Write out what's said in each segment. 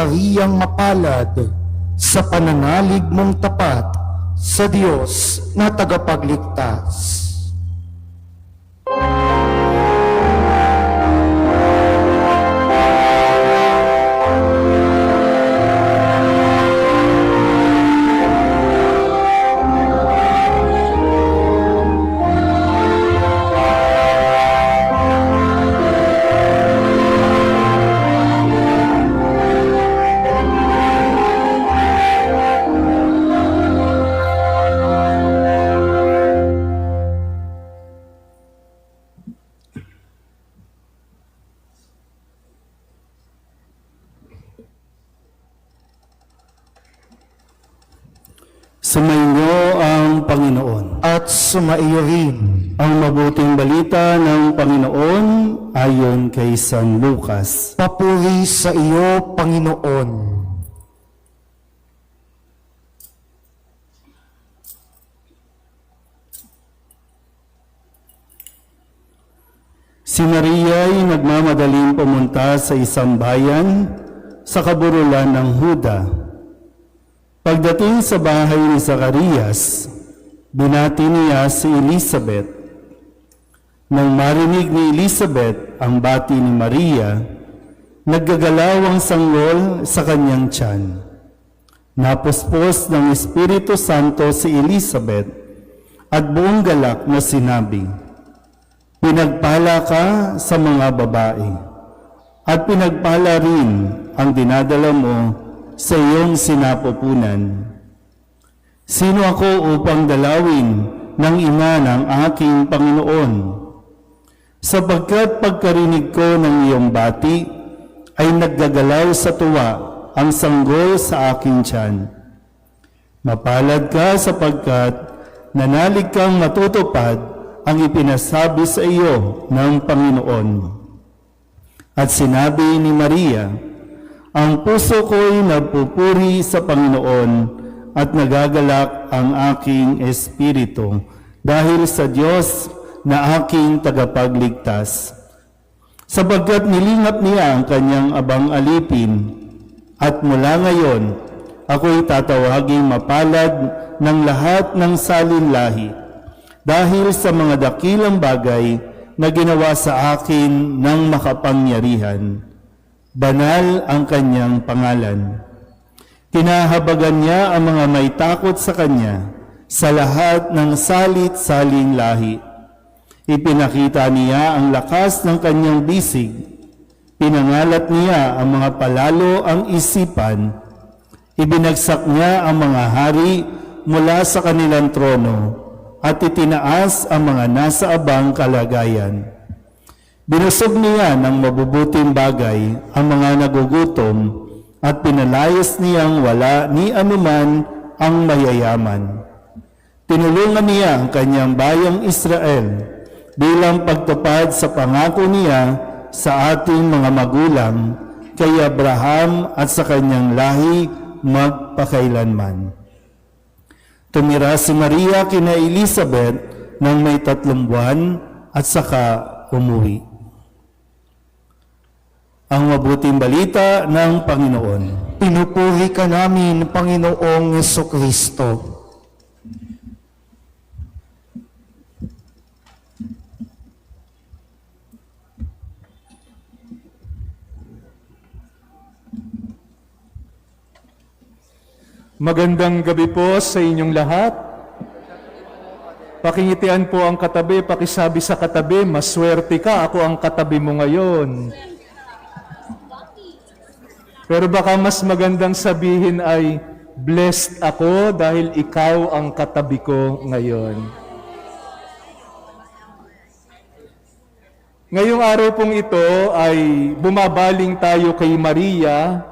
Mariang mapalad sa pananalig mong tapat sa Diyos na tagapagligtas. Sumainyo ang Panginoon. At sumaiyo rin Ang mabuting balita ng Panginoon ayon kay San Lucas. papuri sa iyo, Panginoon. Si Maria ay nagmamadaling pumunta sa isang bayan sa kaburulan ng Huda. Pagdating sa bahay ni Zacarias, binati niya si Elizabeth. Nang marinig ni Elizabeth ang bati ni Maria, naggagalaw ang sanggol sa kanyang tiyan. Napuspos ng Espiritu Santo si Elizabeth at buong galak na sinabi, "Pinagpala ka sa mga babae, at pinagpala rin ang dinadala mo sa iyong sinapupunan. Sino ako upang dalawin ng ina ng aking Panginoon? Sapagkat pagkarinig ko ng iyong bati, ay naggagalaw sa tuwa ang sanggol sa aking tiyan. Mapalad ka sapagkat nanalig kang matutupad ang ipinasabi sa iyo ng Panginoon." At sinabi ni Maria, "Ang puso ko'y nagpupuri sa Panginoon at nagagalak ang aking espiritu dahil sa Diyos na aking tagapagligtas. Sapagkat nilingap niya ang kanyang abang alipin, at mula ngayon ako'y tatawaging mapalad ng lahat ng salinlahi dahil sa mga dakilang bagay na ginawa sa akin ng makapangyarihan. Banal ang kanyang pangalan. Kinahabagan niya ang mga may takot sa kanya sa lahat ng salit-saling lahi. Ipinakita niya ang lakas ng kanyang bisig. Pinangalat niya ang mga palalo ang isipan. Ibinagsak niya ang mga hari mula sa kanilang trono at itinaas ang mga nasa abang kalagayan. Binusog niya ng mabubuting bagay ang mga nagugutom at pinalayas niyang wala ni anuman ang mayayaman. Tinulungan niya ang kanyang bayang Israel bilang pagtupad sa pangako niya sa ating mga magulang kay Abraham at sa kanyang lahi magpakailanman. Tumira si Maria kina Elizabeth ng may 3 buwan at saka umuwi. Ang mabuting balita ng Panginoon. Pinupuri ka namin, Panginoong Jesucristo. Magandang gabi po sa inyong lahat. Pakingitian po ang katabi, pakisabi sa katabi, maswerte ka, ako ang katabi mo ngayon. Pero baka mas magandang sabihin ay, blessed ako dahil ikaw ang katabi ko ngayon. Ngayong araw pong ito ay bumabaling tayo kay Maria,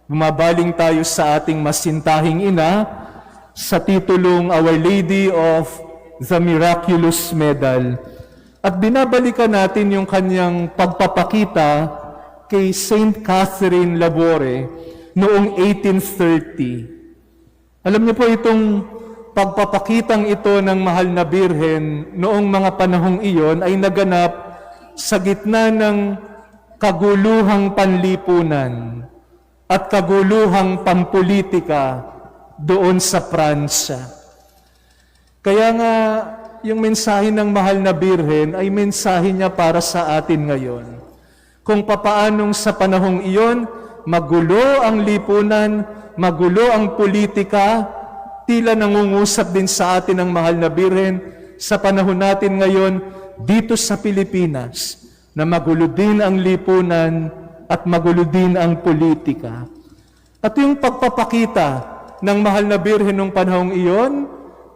bumabaling tayo sa ating masintahing ina sa titulong Our Lady of the Miraculous Medal. At binabalikan natin yung kanyang pagpapakita kay Saint Catherine Labore noong 1830. Alam niyo po itong pagpapakitang ito ng mahal na Birhen noong mga panahong iyon ay naganap sa gitna ng kaguluhang panlipunan. at kaguluhang pampolitika doon sa Pransya. Kaya nga, yung mensahe ng mahal na Birhen ay mensahe niya para sa atin ngayon. Kung papaanong sa panahong iyon, magulo ang lipunan, magulo ang politika, tila nangungusap din sa atin ang mahal na Birhen sa panahon natin ngayon dito sa Pilipinas, na magulo din ang lipunan at magulo din ang politika. At yung pagpapakita ng mahal na Birhen nung panahong iyon,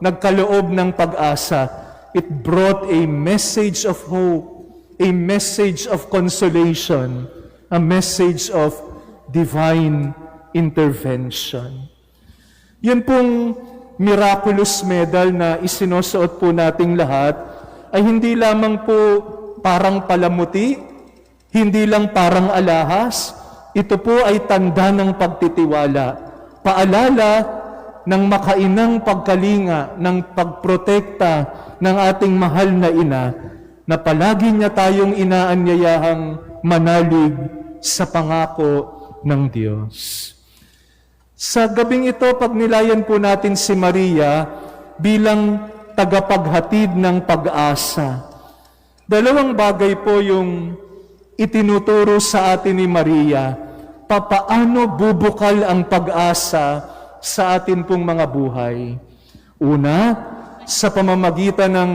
nagkaloob ng pag-asa. It brought a message of hope, a message of consolation, a message of divine intervention. Yun pong miraculous medal na isinusuot po nating lahat ay hindi lamang po parang palamuti, hindi lang parang alahas, ito po ay tanda ng pagtitiwala, paalala ng makainang pagkalinga, ng pagprotekta ng ating mahal na ina, na palagi niya tayong inaanyayahang manalig sa pangako ng Diyos. Sa gabing ito, pagnilayan po natin si Maria bilang tagapaghatid ng pag-asa. Dalawang bagay po yung itinuturo sa atin ni Maria, papaano bubukal ang pag-asa sa atin pong mga buhay. Una, sa pamamagitan ng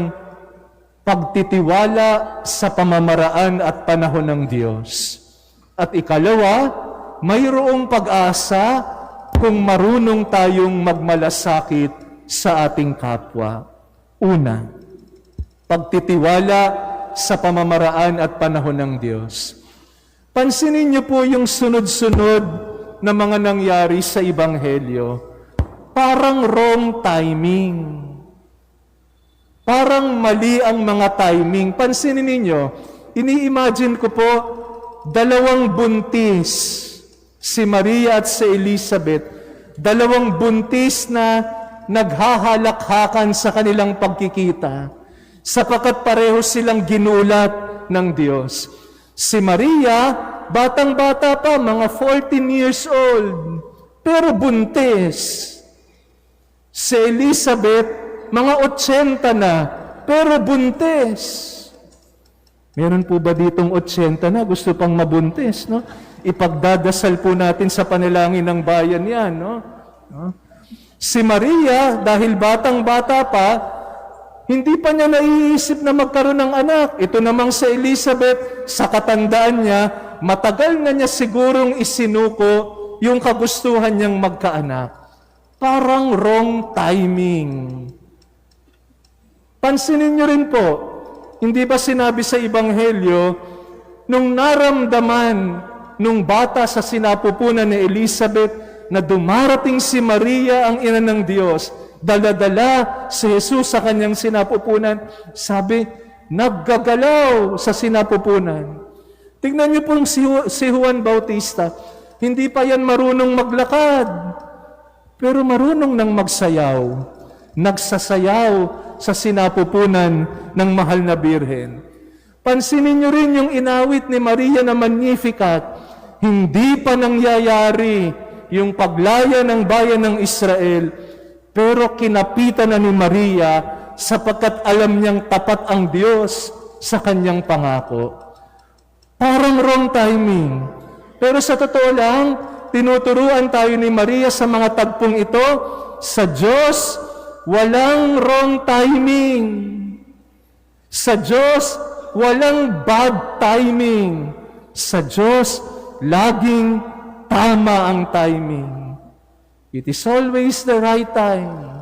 pagtitiwala sa pamamaraan at panahon ng Diyos. At ikalawa, mayroong pag-asa kung marunong tayong magmalasakit sa ating kapwa. Una, pagtitiwala sa pamamaraan at panahon ng Diyos. Pansinin niyo po yung sunod-sunod na mga nangyari sa Ebanghelyo. Parang wrong timing. Parang mali ang mga timing. Pansinin ninyo, ini-imagine ko po, dalawang buntis, si Maria at si Elizabeth, dalawang buntis na naghahalakhakan sa kanilang pagkikita, sapagkat pareho silang ginulat ng Diyos. Si Maria, batang-bata pa, mga 14 years old, pero buntis. Si Elizabeth, mga 80 na, pero buntis. Meron po ba ditong 80 na gusto pang mabuntis, no? Ipagdadasal po natin sa panalangin ng bayan yan, no? Si Maria, dahil batang-bata pa, hindi pa niya naiisip na magkaroon ng anak. Ito namang si Elizabeth, sa katandaan niya, matagal na niya sigurong isinuko yung kagustuhan niyang magkaanak. Parang wrong timing. Pansinin niyo rin po, hindi ba sinabi sa Ebanghelyo, nung naramdaman nung bata sa sinapupunan ni Elizabeth na dumarating si Maria ang ina ng Diyos, dala-dala si Jesus sa kanyang sinapupunan, sabi, naggagalaw sa sinapupunan. Tingnan niyo pong si Juan Bautista, hindi pa yan marunong maglakad, pero marunong nang magsayaw. Nagsasayaw sa sinapupunan ng mahal na Birhen. Pansinin niyo rin yung inawit ni Maria na Magnificat. Hindi pa nangyayari yung paglaya ng bayan ng Israel, pero kinapitan na ni Maria sapagkat alam niyang tapat ang Diyos sa kanyang pangako. Parang wrong timing. Pero sa totoo lang, tinuturuan tayo ni Maria sa mga tagpong ito, sa Diyos, walang wrong timing. Sa Diyos, walang bad timing. Sa Diyos, laging tama ang timing. It is always the right time.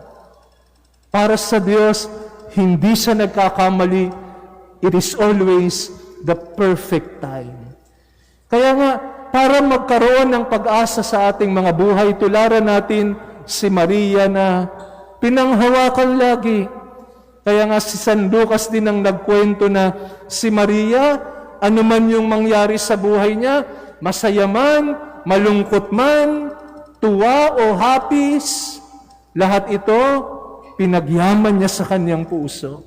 Para sa Diyos, hindi siya nagkakamali. It is always the perfect time. Kaya nga, para magkaroon ng pag-asa sa ating mga buhay, tularan natin si Maria na pinanghawakan lagi. Kaya nga si San Lucas din ang nagkwento na si Maria, anuman yung mangyari sa buhay niya, masaya man, malungkot man, tuwa o hapis, lahat ito pinagyaman niya sa kanyang puso.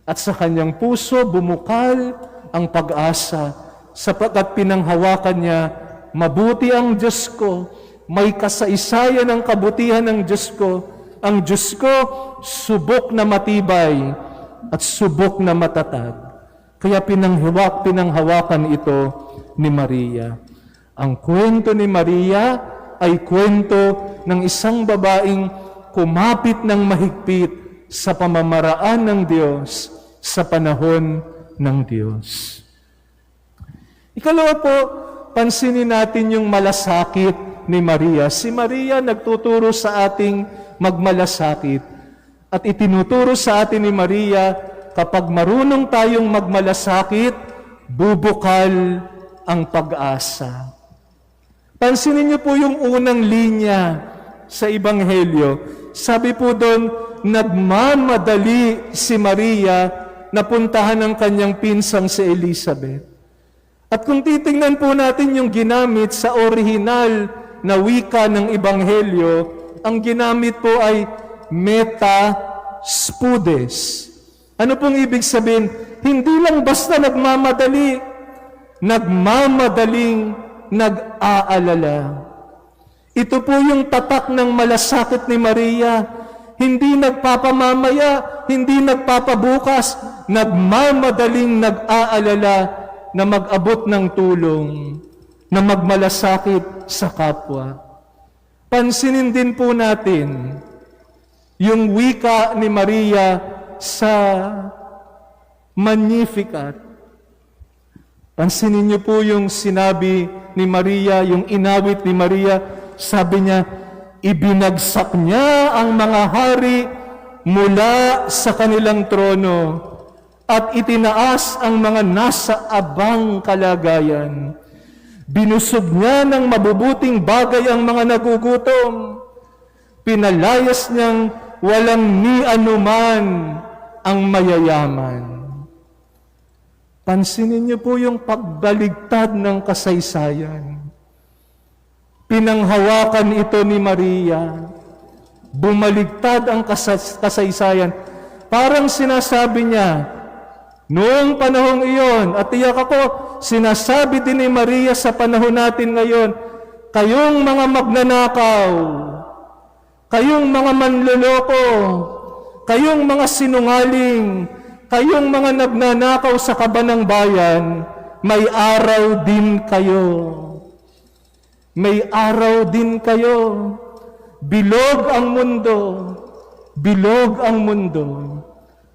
At sa kanyang puso bumukal ang pag-asa sapagkat pinanghawakan niya mabuti ang Diyos ko, may kasaysayan ang kabutihan ng Diyos ko. Ang Diyos ko, subok na matibay at subok na matatag. Kaya pinanghawakan ito ni Maria. Ang kwento ni Maria ay kwento ng isang babaeng kumapit ng mahigpit sa pamamaraan ng Diyos sa panahon ng Diyos. Ikalawa po, pansinin natin yung malasakit ni Maria. Si Maria nagtuturo sa ating magmalasakit. At itinuturo sa atin ni Maria, kapag marunong tayong magmalasakit, bubukal ang pag-asa. Pansinin niyo po yung unang linya sa Ebanghelyo. Sabi po doon, nagmamadali si Maria na puntahan ang kanyang pinsang si Elizabeth. At kung titingnan po natin yung ginamit sa orihinal na wika ng Ebanghelyo, ang ginamit po ay meta spudes. Ano pong ibig sabihin? Hindi lang basta nagmamadali, nagmamadaling nag-aalala. Ito po yung tatak ng malasakit ni Maria. Hindi nagpapamamaya, hindi nagpapabukas, nagmamadaling nag-aalala na mag-abot ng tulong, na magmalasakit sa kapwa. Pansinin din po natin yung wika ni Maria sa Magnificat. Pansinin niyo po yung sinabi ni Maria, yung inawit ni Maria, sabi niya, ibinagsak niya ang mga hari mula sa kanilang trono at itinaas ang mga nasa abang kalagayan. Binusog niya ng mabubuting bagay ang mga nagugutom. Pinalayas niyang walang ni anuman ang mayayaman. Pansinin niyo po yung pagbaligtad ng kasaysayan. Pinanghawakan ito ni Maria. Bumaligtad ang kasaysayan. Parang sinasabi niya, noong panahong iyon, at tiyak ako, sinasabi din ni Maria sa panahon natin ngayon, kayong mga magnanakaw, kayong mga manloloko, kayong mga sinungaling, kayong mga nagnanakaw sa kabanang bayan, may araw din kayo. May araw din kayo. Bilog ang mundo. Bilog ang mundo.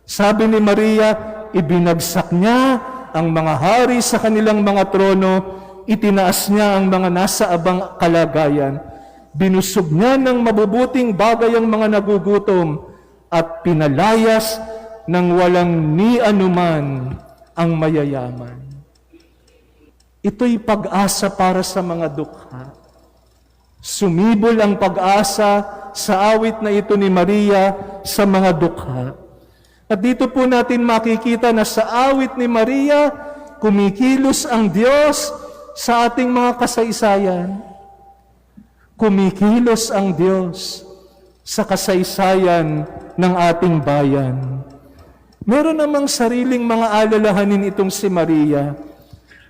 Sabi ni Maria, ibinagsak niya ang mga hari sa kanilang mga trono, itinaas niya ang mga nasa abang kalagayan, binusog niya ng mabubuting bagay ang mga nagugutom, at pinalayas ng walang ni anuman ang mayayaman. Ito'y pag-asa para sa mga dukha. Sumibol ang pag-asa sa awit na ito ni Maria sa mga dukha. At dito po natin makikita na sa awit ni Maria, kumikilos ang Diyos sa ating mga kasaysayan. Kumikilos ang Diyos sa kasaysayan ng ating bayan. Meron namang sariling mga alalahanin itong si Maria.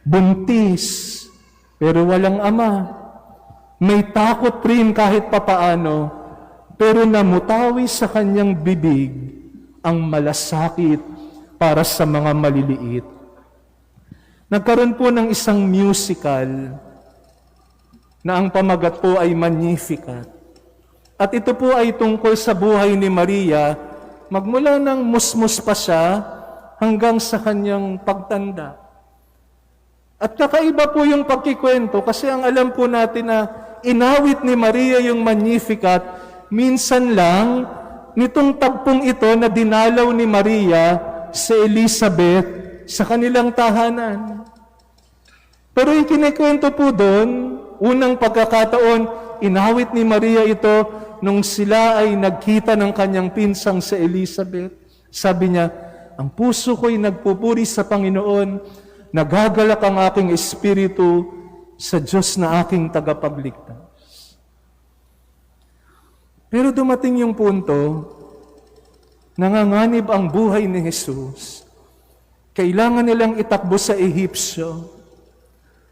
Buntis, pero walang ama. May takot rin kahit papaano, pero namutawi sa kanyang bibig ang malasakit para sa mga maliliit. Nagkaroon po ng isang musical na ang pamagat po ay Magnificat. At ito po ay tungkol sa buhay ni Maria, magmula ng musmus pa siya hanggang sa kanyang pagtanda. At kakaiba po yung pagkikwento kasi ang alam po natin na inawit ni Maria yung Magnificat, minsan lang nitong tagpong ito na dinalaw ni Maria si Elizabeth sa kanilang tahanan. Pero yung kinikwento po doon, unang pagkakataon, inawit ni Maria ito nung sila ay nagkita ng kanyang pinsang si Elizabeth. Sabi niya, ang puso ko'y nagpupuri sa Panginoon, nagagalak ang aking espiritu sa Diyos na aking tagapagligtas. Pero dumating yung punto, nanganganib ang buhay ni Jesus. Kailangan nilang itakbo sa Ehipsyo.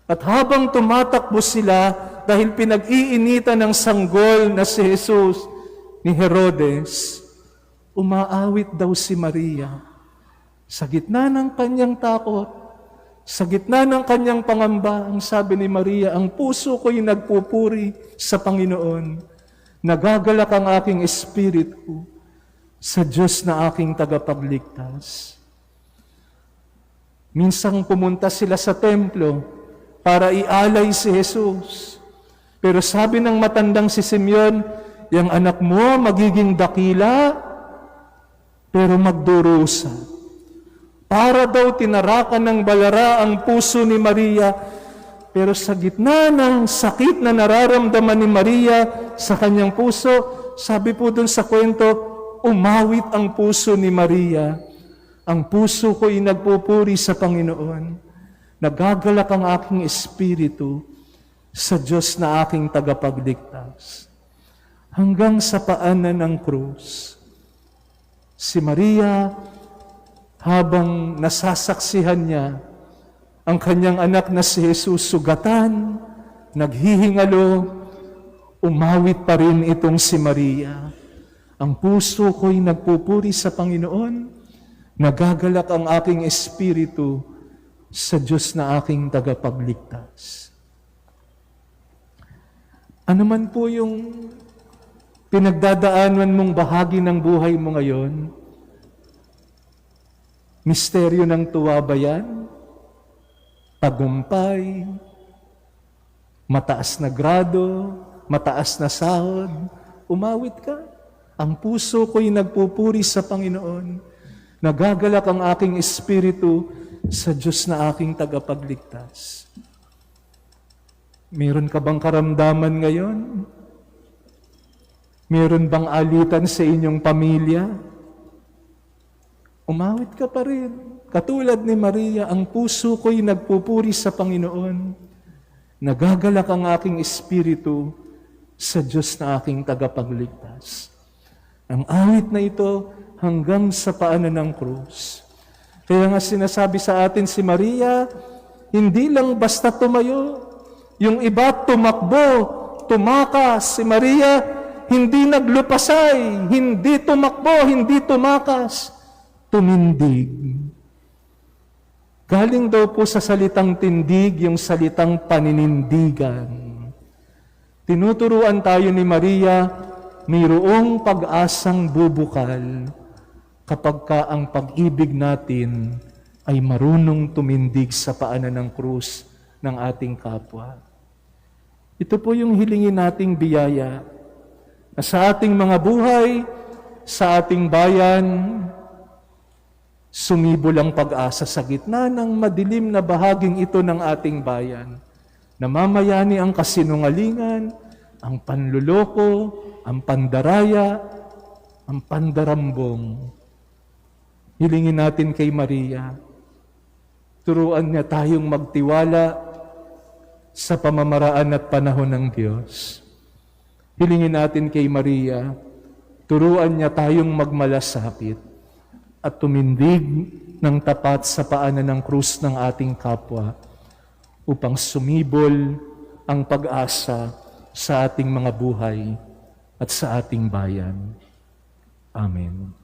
At habang tumatakbo sila dahil pinag-iinitan ng sanggol na si Jesus ni Herodes, umaawit daw si Maria. Sa gitna ng kanyang takot, sa gitna ng kanyang pangamba, ang sabi ni Maria, ang puso ko'y nagpupuri sa Panginoon. Nagagalak ang aking espiritu sa Diyos na aking tagapagligtas. Minsang pumunta sila sa templo para ialay si Jesus. Pero sabi ng matandang si Simeon, yung anak mo magiging dakila, pero magdurusa. Para daw tinarakan ng balara ang puso ni Maria, pero sa gitna ng sakit na nararamdaman ni Maria sa kanyang puso, sabi po dun sa kwento, umawit ang puso ni Maria. Ang puso ko'y nagpupuri sa Panginoon. Nagagalak ang aking espiritu sa Diyos na aking tagapagligtas. Hanggang sa paanan ng krus, si Maria, habang nasasaksihan niya ang kanyang anak na si Jesus sugatan, naghihingalo, umawit pa rin itong si Maria. Ang puso ko'y nagpupuri sa Panginoon, nagagalak ang aking espiritu sa Diyos na aking tagapagligtas. Ano man po yung pinagdadaanan mong bahagi ng buhay mo ngayon, misteryo ng tuwa ba yan? Tagumpay, mataas na grado, mataas na sahod, umawit ka. Ang puso ko'y nagpupuri sa Panginoon. Nagagalak ang aking espiritu sa Diyos na aking tagapagligtas. Meron ka bang karamdaman ngayon? Meron bang alitan sa inyong pamilya? Umawit ka pa rin. Katulad ni Maria, ang puso ko'y nagpupuri sa Panginoon. Nagagalak ang aking espiritu sa Diyos na aking tagapagligtas. Ang awit na ito hanggang sa paanan ng krus. Kaya nga sinasabi sa atin si Maria, hindi lang basta tumayo. Yung iba tumakbo, tumakas. Si Maria, hindi naglupasay, hindi tumakbo, hindi tumakas. Tumindig. Galing daw po sa salitang tindig, yung salitang paninindigan. Tinuturuan tayo ni Maria, mayroong pag-asang bubukal kapag ka ang pag-ibig natin ay marunong tumindig sa paanan ng krus ng ating kapwa. Ito po yung hilingin nating biyaya na sa ating mga buhay, sa ating bayan, sumibol ang pag-asa sa gitna ng madilim na bahaging ito ng ating bayan. Namamayani ang kasinungalingan, ang panluloko, ang pandaraya, ang pandarambong. Hilingin natin kay Maria, turuan niya tayong magtiwala sa pamamaraan at panahon ng Diyos. Hilingin natin kay Maria, turuan niya tayong magmalasakit at tumindig ng tapat sa paanan ng krus ng ating kapwa upang sumibol ang pag-asa sa ating mga buhay at sa ating bayan. Amen.